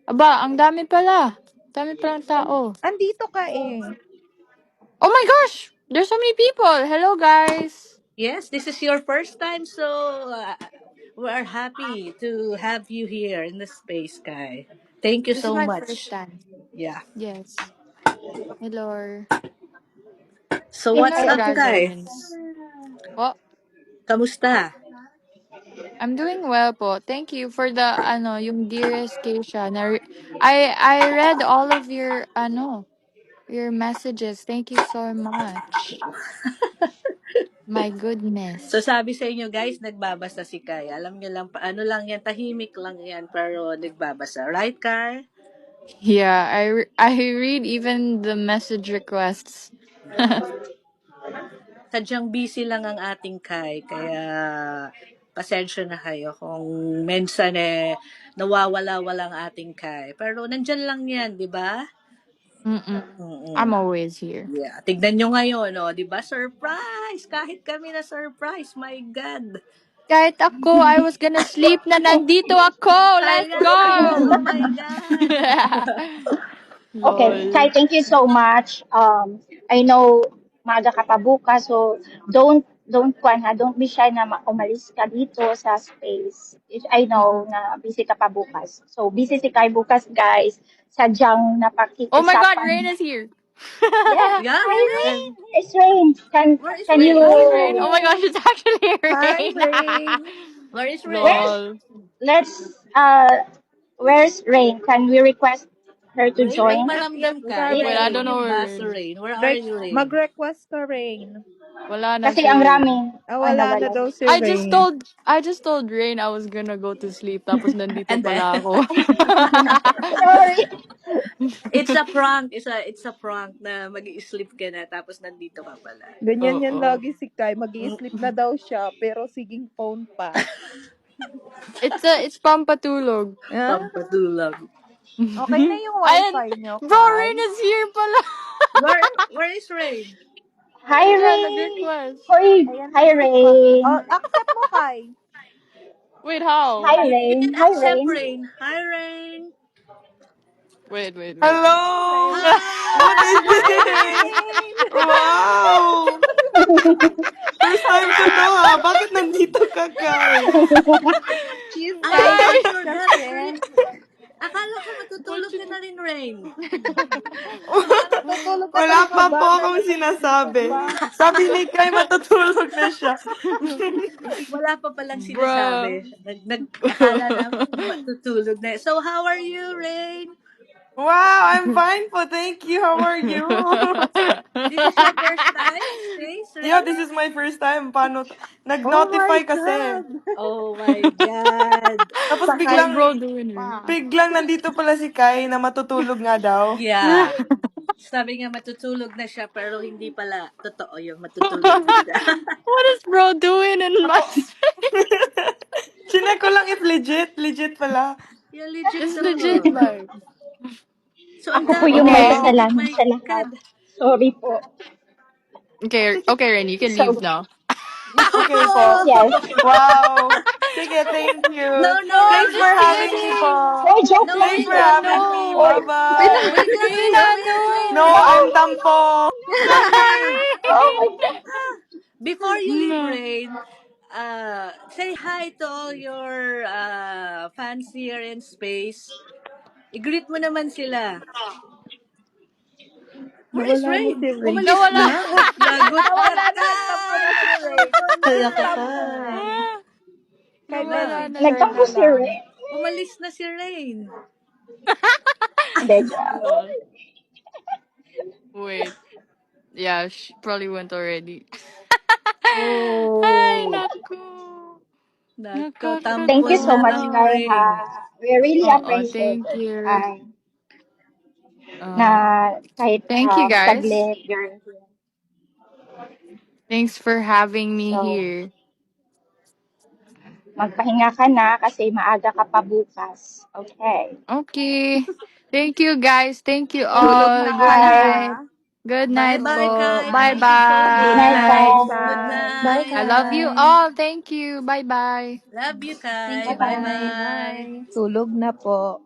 Aba, ang dami pala. Dami palang tao. Andito ka eh. Oh my gosh! There's so many people. Hello, guys. Yes, this is your first time, so we are happy to have you here in the space, Kai. Thank you This is so my first much. time. Yeah. Yes. Hello. So Say what's hi up, Kai? again. Congratulations. Well, Kamusta? I'm doing well po. Thank you for the yung dearest Keisha. I read all of your messages. Thank you so much. My So goodness. sabi sa inyo guys, nagbabasa si Kai. Alam nyo lang, ano lang yan, tahimik lang yan, pero nagbabasa. Right, Kai? Yeah, I read even the message requests. Sadyang busy lang ang ating Kai, kaya pasensya na kayo kung minsan nawawala-wala ang ating Kai. Pero nandyan lang yan, di ba? Mm-mm. Mm-mm. I'm always here. Yeah. Tignan nyo ngayon, oh, di ba? Surprise! Kahit kami na surprise, my God! Kahit ako, I was gonna sleep na nandito ako. Let's go! Ayan! Oh my God! Okay, Kai, Lol. thank you so much. I know maaga ka pa bukas, so don't be shy na umalis ka dito sa space. I know Mm-mm. na busy ka pa bukas. So busy si Kai bukas, guys. Sadyang Oh my God, napakiusapan. Rain is here. Yeah, Yeah, hi hey Rain. Rain! It's Rain. Where is Can you Rain? Hi, Rain. Oh my gosh, Rain. it's actually Hi, Rain. Rain. Where is Rain? where's Lol. let's where's Rain? Can we request her to Rain, ay join? palamdam Yes, ka. Wait, I Narinig don't Rain. know yung where baso, Rain is. Rain. Where are you, Rain? Mag-request ka, Rain. Wala na Kasi si ang Rain. raming Wala na nawala. daw si I just Rain. told I just told Rain I was gonna go to sleep tapos nandito And then, pala ako. Sorry. it's a prank. It's a prank na mag-i-sleep ka na tapos nandito ka pala. Ganyan yan Oo. lagi si Kai. Mag-i-sleep na daw siya, pero siging phone pa. It's pampatulog. Ah? Pampatulog. Okay na yung Ayan, wifi nyo, bro, Rain Kai. is here pala. Where is Rain? Hi, Ayan, Rain. nag-request. Hoy, Ayan, hi, nag-request. Oh, Rain. accept mo, Kai. Wait, how? Hi, You can Rain. Hi, accept Rain. Rain. Hi, Rain. Wait. Hello! What is Hi! this? Wow! First time ko to ha. Bakit nandito ka, Kai? She's Ah, so silent Hi! you're not kasi. asleep. Akala ko matutulog ka na rin, Rain. Natutulog ka Wala talaga pa ba? po akong Nananahimik ka sinasabi. ba? Sabi ni Kai, matutulog na siya. Wala pa palang Bruh. sinasabi. Akala namin matutulog na. So, how are you, Rain? Wow, I'm fine po. Thank you. How are you? This is your first time in space, Yeah, Rain? this is my first time. Paano? Oh my Nag-notify kasi. God! Oh my God. Tapos Sa What's biglang, bro highway doing here? pa. biglang nandito pala si Kai na matutulog nga daw. Yeah. Sabi nga matutulog na siya pero hindi pala totoo yung matutulog na siya. What is bro doing in my space? Chinek ko lang if legit. Legit pala. Yeah, legit It's na legit to. life. So, ang Ako po dami yung mong may Okay. Wow. narinig, kasalanan my sa lahat. God. Sorry po. Okay, Rain, you can leave So, now. Okay po. yes. Wow. Sige, thank No, you. no, No, I'm Thanks Rain, for just no, having me kidding. po. Hoy, joke no, lang Thanks for Rain, po. no. having me. Hoy, Bye-bye. Wait lang, Rina, Rain. No, no. I'm no. tampo. Oh my God. Before you leave, No. Rain, say hi to all your fans here in space. I-greet mo naman sila. Where is Nawala na si Rain? Rain. Umalis Nawala. na? Lagot ka, Nawala na. Nagtampo na si Kai! Rain. Hala ka, Nagtampo na. Kai. Kay Nawala Hala. na messenger na Nagtampo siya. si lang. Ray. Umalis na si Rain. Hindi, joke. Lol. Wait. Yeah, she probably went already. Ay, Oh. naku. Nako, Thank tampo you so na much, ang Nakakaloka. Kai, ha. Rain. We really Oo, appreciate thank it, you. Kai, na Uh, kahit Thank you guys. saglit, you're here. Thanks for having me So, here. magpahinga ka na kasi maaga ka pa bukas. Okay. Okay. Thank you guys. Thank you Thank you, all. Tulog na Good ka na, Kai. ha? night. Good night Bye-bye, po. Kai. Thank you so Good Good night, Bye-bye. night, much. Good bye. Kai. Bye, I night. love you Kai. all. Thank you. Bye-bye. Love you, Thank Kai. you, Bye-bye. Kai. Bye-bye. Bye. Tulog na po.